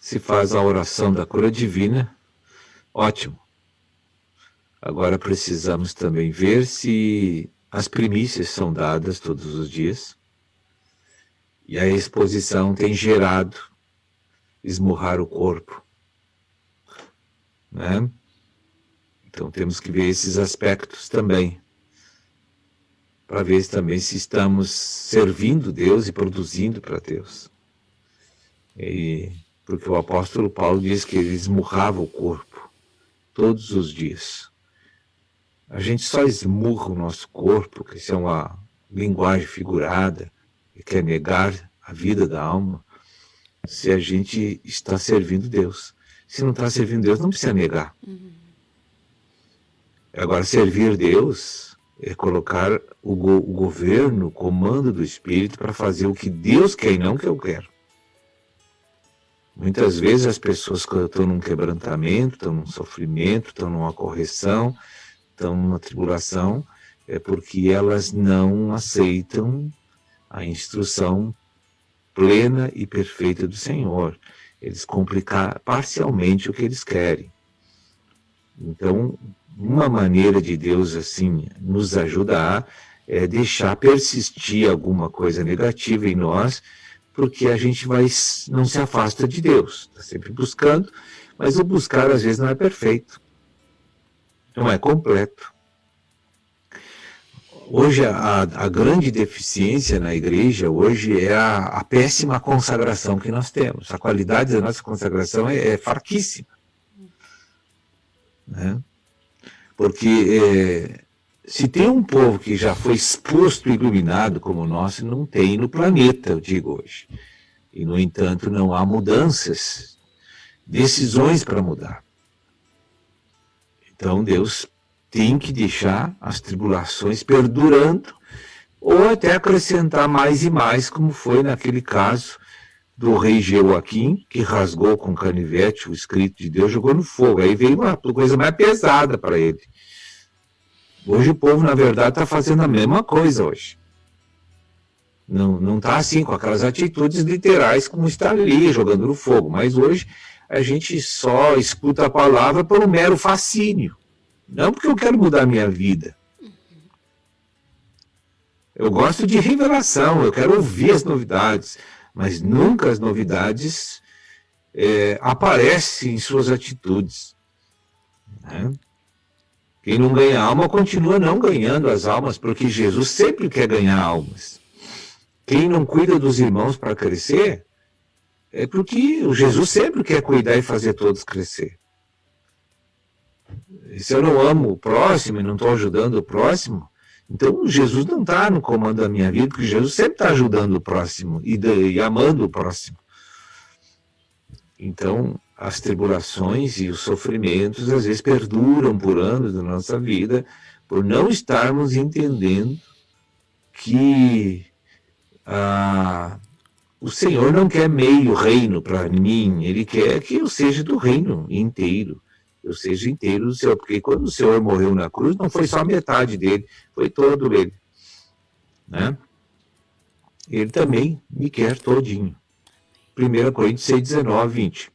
se faz a oração da cura divina, ótimo. Agora precisamos também ver se as primícias são dadas todos os dias e a exposição tem gerado esmurrar o corpo, né? Então temos que ver esses aspectos também, para ver também se estamos servindo Deus e produzindo para Deus. Porque o apóstolo Paulo diz que ele esmurrava o corpo todos os dias. A gente só esmurra o nosso corpo, que isso é uma linguagem figurada, e quer negar a vida da alma, se a gente está servindo Deus. Se não está servindo Deus, não precisa negar. Agora, servir Deus é colocar o governo, o comando do Espírito para fazer o que Deus quer e não o que eu quero. Muitas vezes as pessoas que estão num quebrantamento, estão num sofrimento, estão numa correção, estão numa tribulação, é porque elas não aceitam a instrução plena e perfeita do Senhor. Eles complicam parcialmente o que eles querem. Então, uma maneira de Deus assim nos ajudar é deixar persistir alguma coisa negativa em nós, porque a gente não se afasta de Deus, está sempre buscando, mas o buscar às vezes não é perfeito, não é completo. Hoje a grande deficiência na igreja hoje é a péssima consagração que nós temos. A qualidade da nossa consagração é fraquíssima, né? Porque se tem um povo que já foi exposto e iluminado como o nosso, não tem no planeta, eu digo hoje. E, no entanto, não há mudanças, decisões para mudar. Então, Deus tem que deixar as tribulações perdurando, ou até acrescentar mais e mais, como foi naquele caso do rei Jeoaquim, que rasgou com canivete o escrito de Deus, jogou no fogo. Aí veio uma coisa mais pesada para ele. Hoje o povo, na verdade, está fazendo a mesma coisa hoje. Não está assim, com aquelas atitudes literais como está ali, jogando no fogo. Mas hoje a gente só escuta a palavra por um mero fascínio. Não porque eu quero mudar a minha vida. Eu gosto de revelação, eu quero ouvir as novidades, mas nunca as novidades aparecem em suas atitudes, né? Quem não ganha alma continua não ganhando as almas, porque Jesus sempre quer ganhar almas. Quem não cuida dos irmãos para crescer, é porque o Jesus sempre quer cuidar e fazer todos crescer. E se eu não amo o próximo e não estou ajudando o próximo, então Jesus não está no comando da minha vida, porque Jesus sempre está ajudando o próximo e amando o próximo. Então, as tribulações e os sofrimentos às vezes perduram por anos da nossa vida, por não estarmos entendendo que o Senhor não quer meio reino para mim, Ele quer que eu seja do reino inteiro, eu seja inteiro do Senhor, porque quando o Senhor morreu na cruz, não foi só metade dele, foi todo ele, né? Ele também me quer todinho. 1 Coríntios 6, 19, 20.